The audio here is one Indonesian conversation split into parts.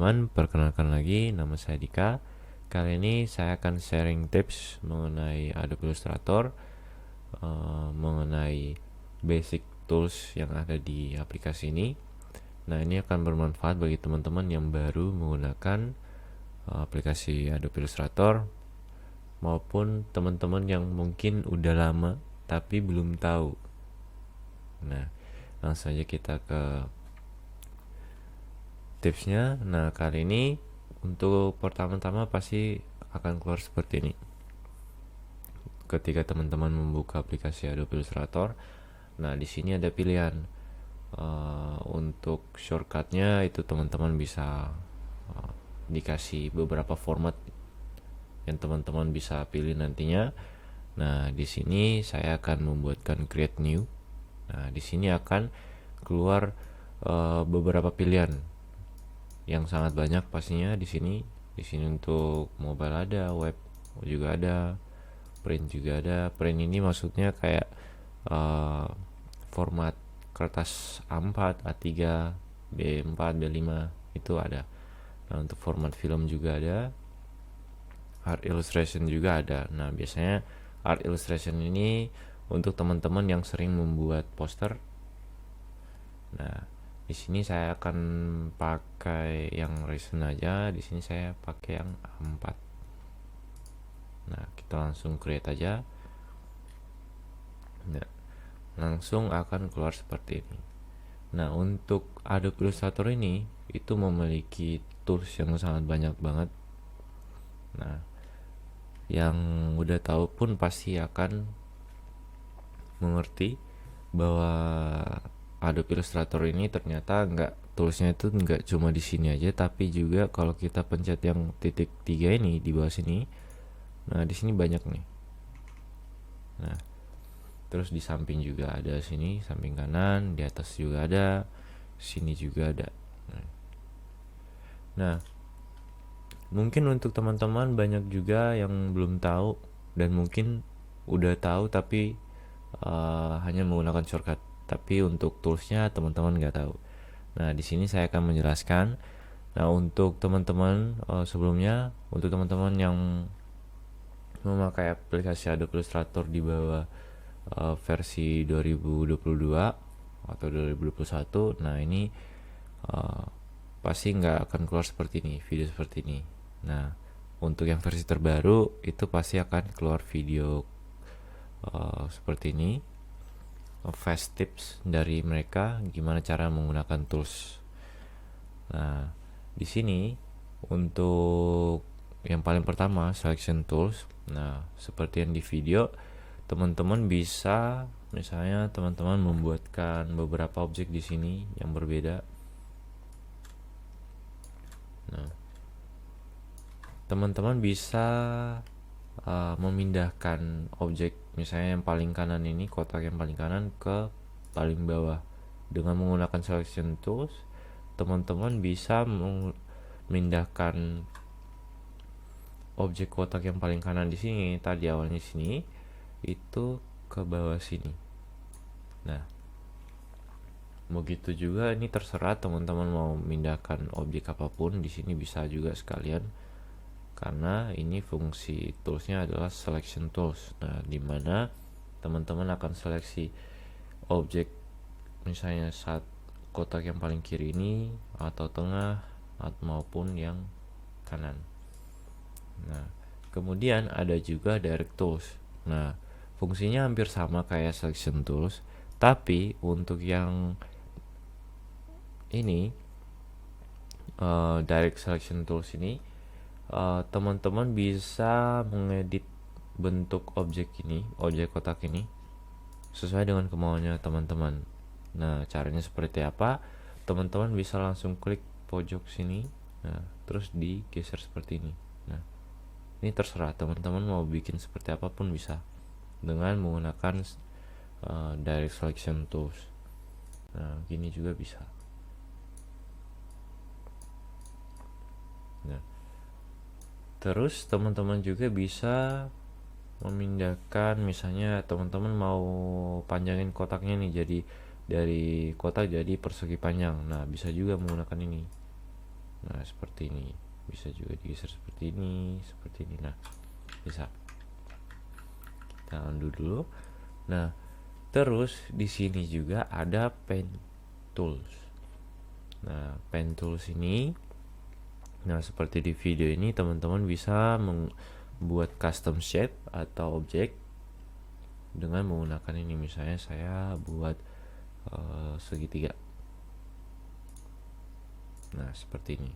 teman-teman, perkenalkan lagi, nama saya Dika. Kali ini saya akan sharing tips mengenai Adobe Illustrator, mengenai basic tools yang ada di aplikasi ini. Nah, ini akan bermanfaat bagi teman-teman yang baru menggunakan aplikasi Adobe Illustrator, maupun teman-teman yang mungkin udah lama tapi belum tahu. Nah, langsung aja kita ke tipsnya. Nah, kali ini untuk pertama-tama pasti akan keluar seperti ini ketika teman-teman membuka aplikasi Adobe Illustrator. Nah, di sini ada pilihan untuk shortcutnya, itu teman-teman bisa dikasih beberapa format yang teman-teman bisa pilih nantinya. Nah, di sini saya akan membuatkan create new. Nah, di sini akan keluar beberapa pilihan yang sangat banyak pastinya di sini. Di sini untuk mobile ada, web juga ada, print juga ada. Print ini maksudnya kayak format kertas A4, A3, B4, B5 itu ada. Nah, untuk format film juga ada, art illustration juga ada. Nah, biasanya art illustration ini untuk teman-teman yang sering membuat poster. Nah, di sini saya akan pakai yang recent aja. Di sini saya pakai yang A4. Nah, kita langsung create aja. Nah, langsung akan keluar seperti ini. Nah, untuk Adobe Illustrator ini itu memiliki tools yang sangat banyak banget. Nah, yang udah tahu pun pasti akan mengerti bahwa Adobe Illustrator ini ternyata toolsnya itu nggak cuma di sini aja, tapi juga kalau kita pencet yang titik 3 ini di bawah sini. Nah, di sini banyak nih. Nah, terus di samping juga ada, sini samping kanan, di atas juga ada, sini juga ada. Nah, mungkin untuk teman-teman banyak juga yang belum tahu, dan mungkin udah tahu tapi hanya menggunakan shortcut. Tapi untuk toolsnya teman-teman nggak tahu. Nah, di sini saya akan menjelaskan. Nah, untuk teman-teman sebelumnya, untuk teman-teman yang memakai aplikasi Adobe Illustrator di bawah versi 2022 atau 2021, nah ini pasti nggak akan keluar seperti ini, video seperti ini. Nah, untuk yang versi terbaru itu pasti akan keluar video seperti ini, fast tips dari mereka gimana cara menggunakan tools. Nah, di sini untuk yang paling pertama selection tools. Nah, seperti yang di video, teman-teman bisa misalnya teman-teman membuatkan beberapa objek di sini yang berbeda. Nah, teman-teman bisa memindahkan objek, misalnya yang paling kanan ini, kotak yang paling kanan ke paling bawah dengan menggunakan selection tools. Teman-teman bisa memindahkan objek kotak yang paling kanan di sini, tadi awalnya sini, itu ke bawah sini. Nah, begitu juga ini terserah teman-teman mau memindahkan objek apapun di sini, bisa juga sekalian, karena ini fungsi toolsnya adalah selection tools. Nah, dimana teman-teman akan seleksi objek, misalnya saat kotak yang paling kiri ini, atau tengah, maupun yang kanan. Nah, kemudian ada juga direct tools. Nah, fungsinya hampir sama kayak selection tools, tapi untuk yang ini direct selection tools ini, teman-teman bisa mengedit bentuk objek ini, objek kotak ini, sesuai dengan kemauannya teman-teman. Nah, caranya seperti apa? Teman-teman bisa langsung klik pojok sini, nah terus digeser seperti ini. Nah, ini terserah teman-teman mau bikin seperti apapun bisa dengan menggunakan direct selection tools. Nah, gini juga bisa. Nah, terus teman-teman juga bisa memindahkan, misalnya teman-teman mau panjangin kotaknya nih, jadi dari kotak jadi persegi panjang. Nah, bisa juga menggunakan ini. Nah, seperti ini. Bisa juga digeser seperti ini. Nah, bisa. Kita undo dulu. Nah, terus di sini juga ada pen tools. Nah, pen tools ini, nah seperti di video ini teman-teman bisa membuat custom shape atau objek dengan menggunakan ini. Misalnya saya buat segitiga. Nah, seperti ini.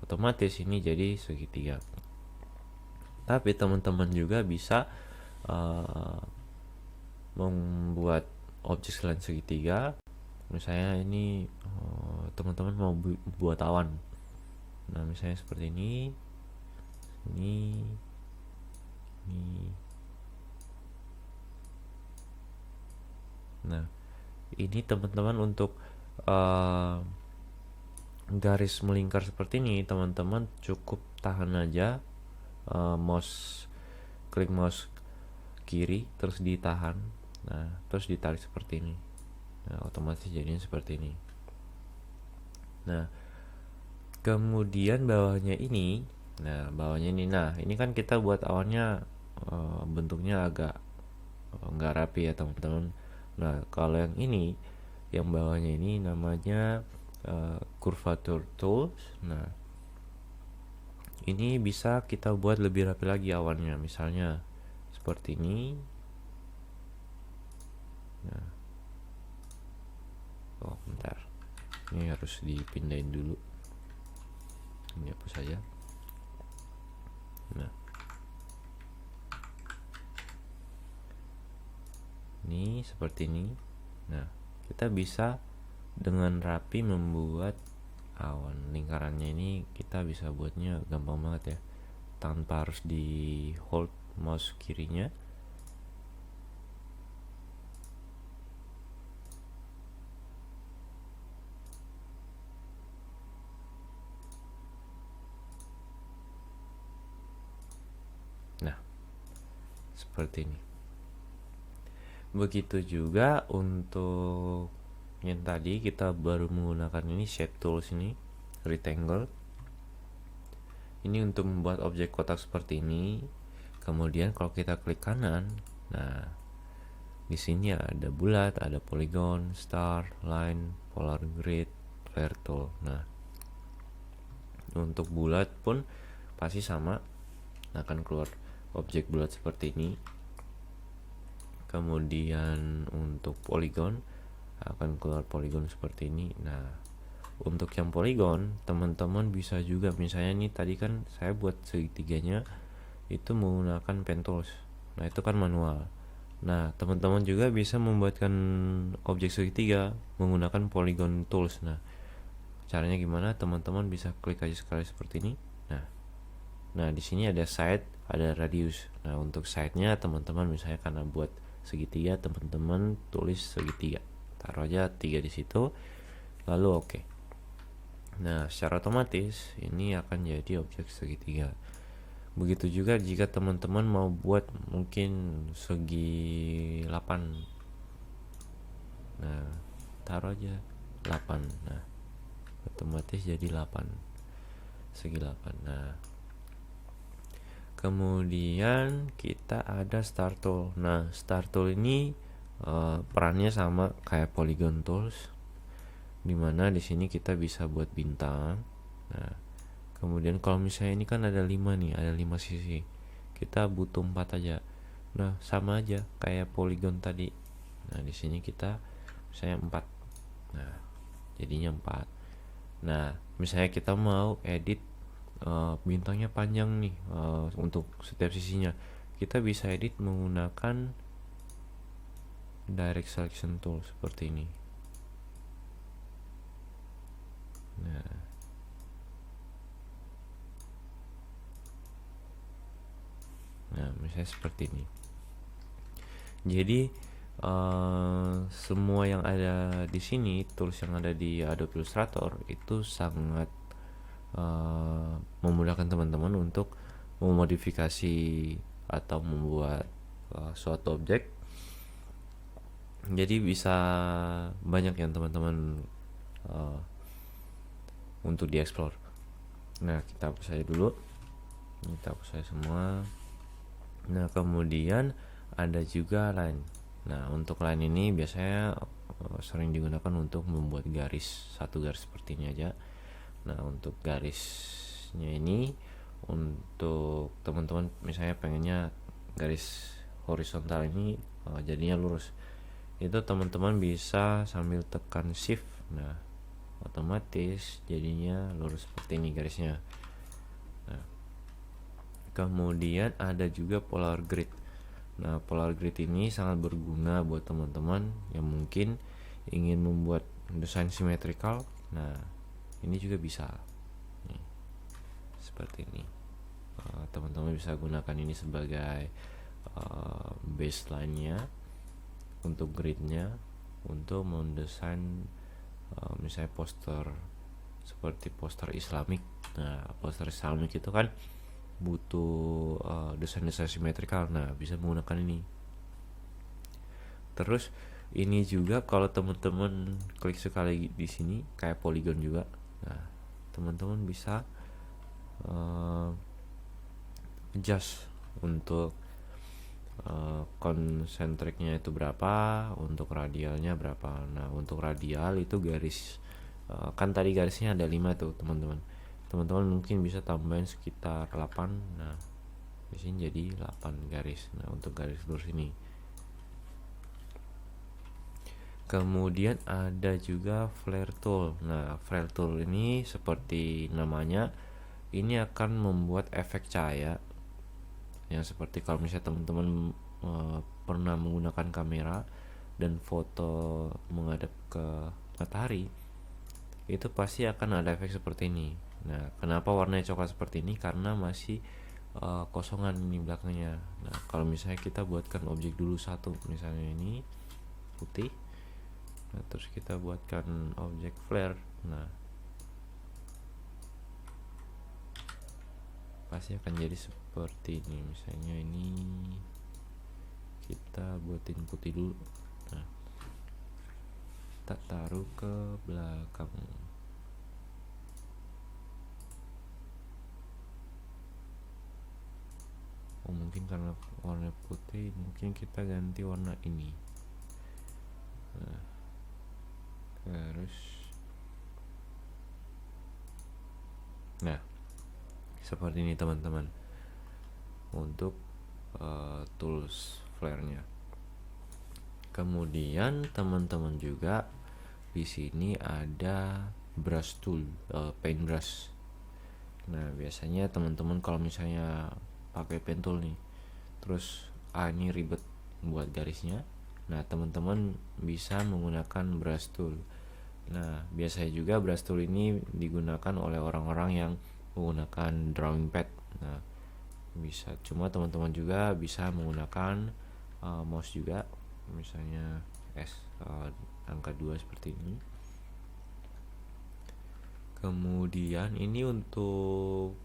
Otomatis ini jadi segitiga. Tapi teman-teman juga bisa membuat objek selain segitiga. Misalnya ini teman-teman mau buat awan. Nah, misalnya seperti ini. Nah, ini teman-teman untuk garis melingkar seperti ini, teman-teman cukup tahan aja klik mouse kiri terus ditahan. Nah, terus ditarik seperti ini. Nah, otomatis jadinya seperti ini. Nah, kemudian bawahnya ini, nah ini kan kita buat awannya bentuknya agak nggak rapi ya teman-teman. Nah, kalau yang ini, yang bawahnya ini namanya curvature tools. Nah, ini bisa kita buat lebih rapi lagi awannya, misalnya seperti ini. Nah, bentar, ini harus dipindahin dulu, ini hapus saja. Nah, ini seperti ini. Nah, kita bisa dengan rapi membuat awan. Lingkarannya ini kita bisa buatnya gampang banget ya, tanpa harus di hold mouse kirinya. Nah, seperti ini. Begitu juga untuk yang tadi kita baru menggunakan ini shape tools ini, rectangle. Ini untuk membuat objek kotak seperti ini. Kemudian kalau kita klik kanan, nah di sini ada bulat, ada polygon, star, line, polar grid, flare tool. Nah, untuk bulat pun pasti sama, akan keluar objek bulat seperti ini. Kemudian untuk polygon akan keluar polygon seperti ini. Nah, untuk yang polygon teman-teman bisa juga, misalnya nih tadi kan saya buat segitiganya itu menggunakan pen tools. Nah, itu kan manual. Nah, teman-teman juga bisa membuatkan objek segitiga menggunakan polygon tools. Nah, caranya gimana? Teman-teman bisa klik aja sekali seperti ini. Nah, di sini ada side, ada radius. Nah, untuk side-nya teman-teman misalnya karena buat segitiga, teman-teman tulis segitiga, taruh aja 3 di situ, lalu oke. Nah, secara otomatis ini akan jadi objek segitiga. Begitu juga jika teman-teman mau buat mungkin segi 8. Nah, taruh aja 8. Nah, otomatis jadi 8, segi 8. Nah, kemudian kita ada star tool. Nah, star tool ini perannya sama kayak polygon tools, dimana di sini kita bisa buat bintang. Nah, kemudian kalau misalnya ini kan ada 5 nih, ada 5 sisi, kita butuh 4 aja. Nah, sama aja kayak polygon tadi. Nah, di sini kita misalnya 4. Nah, jadinya 4. Nah, misalnya kita mau edit bintangnya panjang nih, untuk setiap sisinya kita bisa edit menggunakan direct selection tool seperti ini. Nah, misalnya seperti ini. Jadi semua yang ada di sini, tools yang ada di Adobe Illustrator itu sangat memudahkan teman-teman untuk memodifikasi atau membuat suatu objek. Jadi bisa banyak yang teman-teman untuk dieksplor. Nah, kita hapus saja dulu. Kita hapus saja semua. Nah, kemudian ada juga line. Nah, untuk line ini biasanya sering digunakan untuk membuat garis, satu garis seperti ini aja. Nah, untuk garisnya ini, untuk teman-teman misalnya pengennya garis horizontal ini jadinya lurus, itu teman-teman bisa sambil tekan shift. Nah, otomatis jadinya lurus seperti ini garisnya. Nah, kemudian ada juga polar grid. Nah, polar grid ini sangat berguna buat teman-teman yang mungkin ingin membuat desain simetrikal. Nah, ini juga bisa nih, seperti ini. Teman-teman bisa gunakan ini sebagai baseline-nya untuk gridnya, untuk mendesain misalnya poster seperti poster Islamik. Nah, poster Islamik itu kan butuh desain-desain simetrikal. Nah, bisa menggunakan ini. Terus ini juga kalau teman-teman klik sekali di sini kayak polygon juga. Nah, teman-teman bisa adjust untuk konsentriknya itu berapa, untuk radialnya berapa. Nah, untuk radial itu garis kan tadi garisnya ada 5 tuh teman-teman. Teman-teman mungkin bisa tambahin sekitar 8. Nah, di sini jadi 8 garis. Nah, untuk garis lurus ini. Kemudian ada juga flare tool. Nah, flare tool ini seperti namanya, ini akan membuat efek cahaya yang seperti kalau misalnya teman-teman pernah menggunakan kamera dan foto menghadap ke matahari, itu pasti akan ada efek seperti ini. Nah, kenapa warnanya coklat seperti ini? Karena masih kosongan ini belakangnya. Nah, kalau misalnya kita buatkan objek dulu satu, misalnya ini putih. Nah, terus kita buatkan objek flare. Nah, pasti akan jadi seperti ini. Misalnya ini kita buatin putih dulu. Nah, kita taruh ke belakang. Oh, mungkin karena warna putih, mungkin kita ganti warna ini. Nah, terus nah, seperti ini teman-teman untuk tools flare-nya. Kemudian teman-teman juga di sini ada brush tool, paintbrush. Nah, biasanya teman-teman kalau misalnya pakai pen tool nih, terus ini ribet buat garisnya. Nah, teman-teman bisa menggunakan brush tool. Nah, biasanya juga brush tool ini digunakan oleh orang-orang yang menggunakan drawing pad. Nah, bisa, cuma teman-teman juga bisa menggunakan mouse juga, misalnya angka 2 seperti ini. Kemudian ini untuk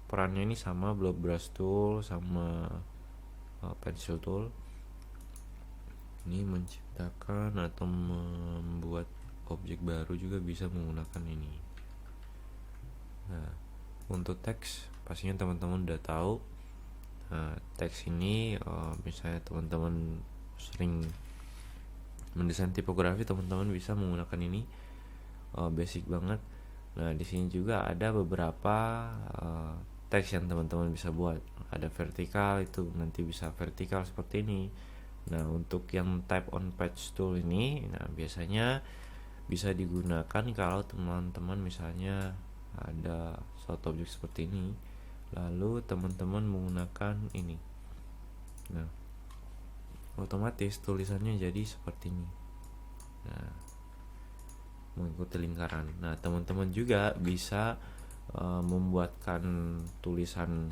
perannya ini sama, block brush tool sama pencil tool. Ini menciptakan atau membuat objek baru juga bisa menggunakan ini. Nah, untuk teks pastinya teman-teman udah tahu. Nah, teks ini misalnya teman-teman sering mendesain tipografi, teman-teman bisa menggunakan ini, basic banget. Nah, di sini juga ada beberapa teks yang teman-teman bisa buat. Ada vertikal, itu nanti bisa vertikal seperti ini. Nah, untuk yang type on page tool ini, nah biasanya bisa digunakan kalau teman-teman misalnya ada suatu objek seperti ini, lalu teman-teman menggunakan ini. Nah, otomatis tulisannya jadi seperti ini. Nah, mengikuti lingkaran. Nah, teman-teman juga bisa membuatkan tulisan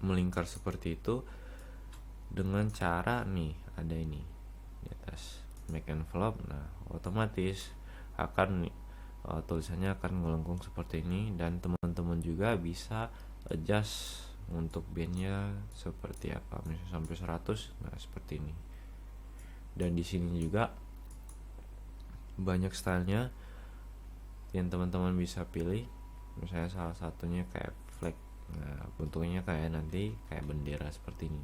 melingkar seperti itu dengan cara nih, ada ini di atas make envelope. Nah, otomatis akan tulisannya akan melengkung seperti ini, dan teman-teman juga bisa adjust untuk bandnya seperti apa, misalnya sampai 100. Nah, seperti ini. Dan di sini juga banyak stylenya. yang teman-teman bisa pilih. Misalnya salah satunya kayak flag. Nah, bentuknya kayak nanti kayak bendera seperti ini.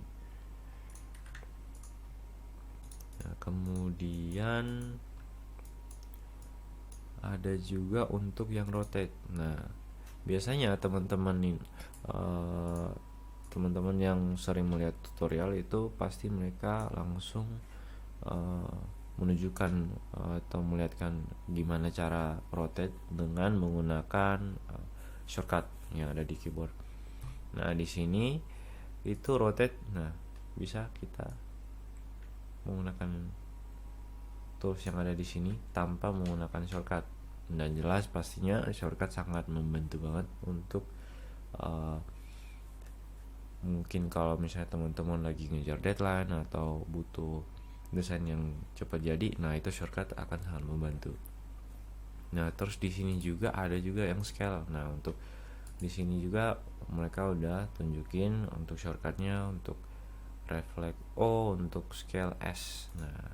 Nah, kemudian ada juga untuk yang rotate. Nah, biasanya teman-teman yang sering melihat tutorial itu pasti mereka langsung uh, menunjukkan atau melihatkan gimana cara rotate dengan menggunakan shortcut yang ada di keyboard. Nah, di sini itu rotate. Nah, bisa kita menggunakan tools yang ada di sini tanpa menggunakan shortcut. Dan jelas pastinya shortcut sangat membantu banget untuk mungkin kalau misalnya teman-teman lagi ngejar deadline atau butuh desain yang cepat jadi, nah itu shortcut akan sangat membantu. Nah, terus di sini juga ada juga yang scale. Nah, untuk di sini juga mereka udah tunjukin untuk shortcutnya untuk reflect O, untuk scale S. Nah,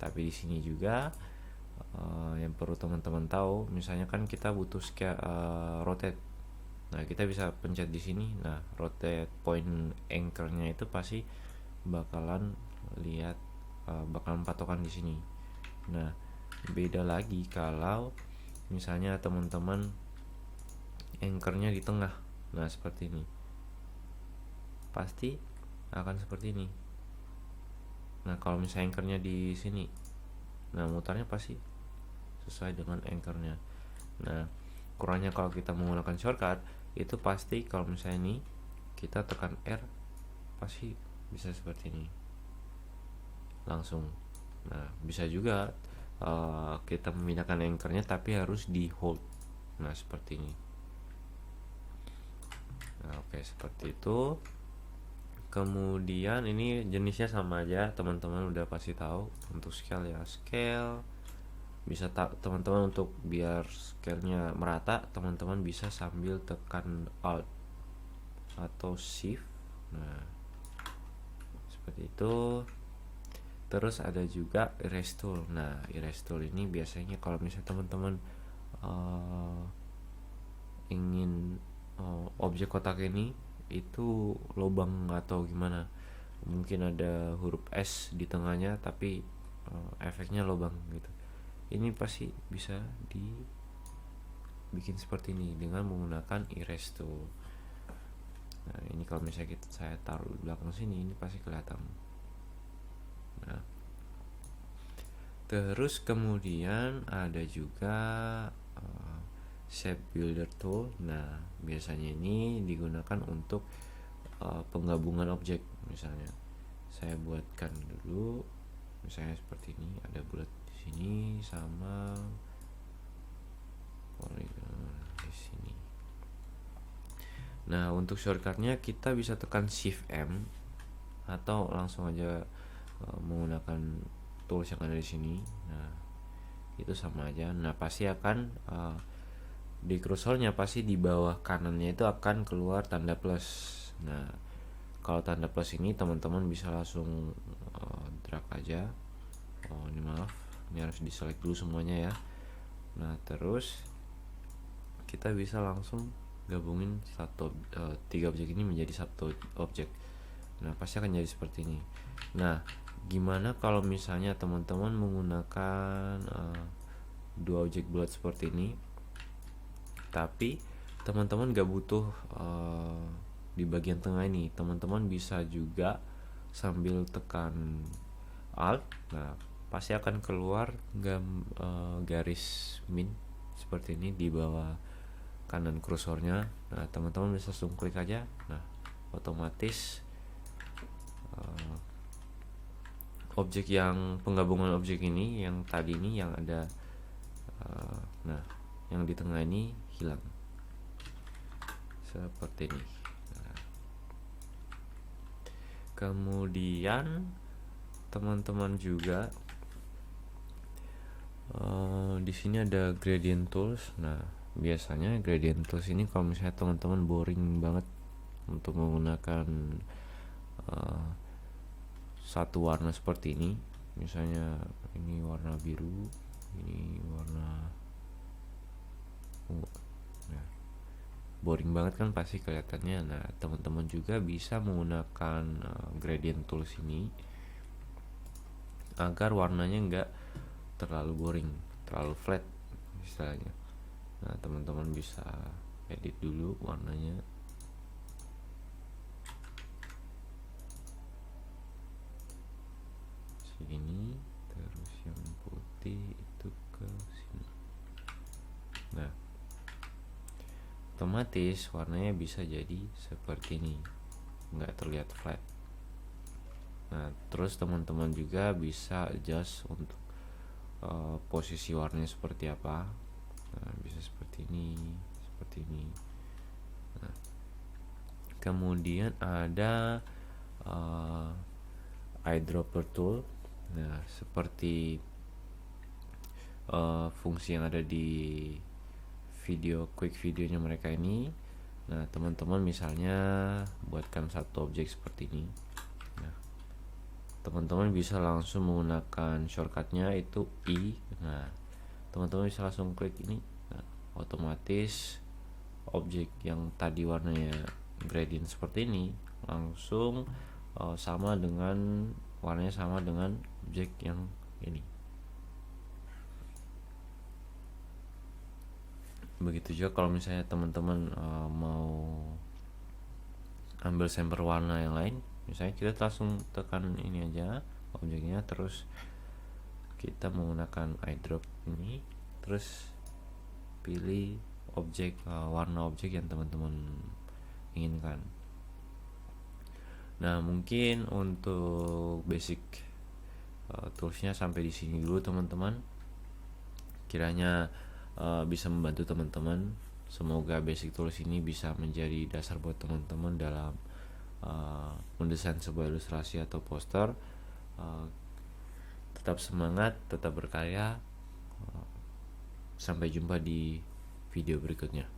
tapi di sini juga yang perlu teman-teman tahu, misalnya kan kita butuh scale rotate. Nah, kita bisa pencet di sini. Nah, rotate point anchor-nya itu pasti bakalan lihat bakalan patokan di sini. Nah, beda lagi kalau misalnya teman-teman anchor-nya di tengah. Nah, seperti ini. Pasti akan seperti ini. Nah, kalau misalnya anchor-nya di sini, nah mutarnya pasti sesuai dengan anchor-nya. Nah, kurangnya kalau kita menggunakan shortcut itu pasti kalau misalnya ini kita tekan R pasti bisa seperti ini langsung. Nah, bisa juga kita memindahkan anchor-nya tapi harus di hold. Nah, seperti ini. Nah, oke, seperti itu. Kemudian ini jenisnya sama aja, teman-teman udah pasti tahu. Untuk scale ya scale, bisa teman-teman untuk biar scale-nya merata, teman-teman bisa sambil tekan Alt atau Shift. Nah, seperti itu. Terus ada juga erase tool. Nah, erase tool ini biasanya kalau misalnya teman-teman ingin objek kotak ini itu lubang atau gimana, mungkin ada huruf S di tengahnya tapi efeknya lubang gitu, ini pasti bisa dibikin seperti ini dengan menggunakan erase tool. Nah, ini kalau misalnya saya taruh di belakang sini, ini pasti kelihatan. Nah, terus kemudian ada juga shape builder tool. Nah, biasanya ini digunakan untuk penggabungan objek. Misalnya saya buatkan dulu, misalnya seperti ini, ada bulat di sini sama polygon di sini. Nah, untuk shortcutnya kita bisa tekan Shift M atau langsung aja menggunakan tools yang ada di sini. Nah, itu sama aja. Nah, pasti akan di kursornya pasti di bawah kanannya itu akan keluar tanda plus. Nah, kalau tanda plus ini teman-teman bisa langsung drag aja. Oh, ini maaf, ini harus diselect dulu semuanya ya. Nah, terus kita bisa langsung gabungin tiga objek ini menjadi satu objek. Nah, pasti akan jadi seperti ini. Nah, gimana kalau misalnya teman-teman menggunakan dua objek bulat seperti ini, tapi teman-teman gak butuh di bagian tengah ini, teman-teman bisa juga sambil tekan Alt. Nah, pasti akan keluar garis min seperti ini di bawah kanan kursornya. Nah, teman-teman bisa langsung klik aja. Nah, otomatis objek yang penggabungan objek ini yang tadi ini yang ada nah yang di tengah ini hilang seperti ini. Nah, kemudian teman-teman juga di sini ada gradient tools. Nah, biasanya gradient tools ini kalau misalnya teman-teman boring banget untuk menggunakan satu warna seperti ini, misalnya ini warna biru, ini warna Nah, boring banget kan pasti kelihatannya. Nah, teman-teman juga bisa menggunakan gradient tools ini agar warnanya nggak terlalu boring, terlalu flat istilahnya. Nah, teman-teman bisa edit dulu warnanya. Sini, terus yang putih itu ke sini. Nah, otomatis warnanya bisa jadi seperti ini, nggak terlihat flat. Nah, terus teman-teman juga bisa adjust untuk posisi warnanya seperti apa. Nah, bisa seperti ini, seperti ini. Nah, kemudian ada eyedropper tool. Nah, seperti fungsi yang ada di quick videonya mereka ini. Nah, teman-teman misalnya buatkan satu objek seperti ini. Nah, teman-teman bisa langsung menggunakan shortcutnya itu I. Nah, teman-teman bisa langsung klik ini. Nah, otomatis objek yang tadi warnanya gradient seperti ini langsung warnanya sama dengan objek yang ini. Begitu juga kalau misalnya teman-teman mau ambil sampel warna yang lain, misalnya kita langsung tekan ini aja objeknya, terus kita menggunakan eyedrop ini, terus pilih objek warna objek yang teman-teman inginkan. Nah, mungkin untuk basic toolsnya sampai di sini dulu teman-teman. Kiranya bisa membantu teman-teman. Semoga basic tools ini bisa menjadi dasar buat teman-teman dalam mendesain sebuah ilustrasi atau poster. Tetap semangat, tetap berkarya. Sampai jumpa di video berikutnya.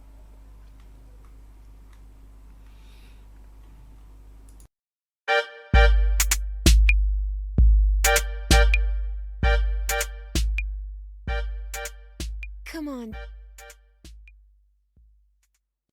Come on.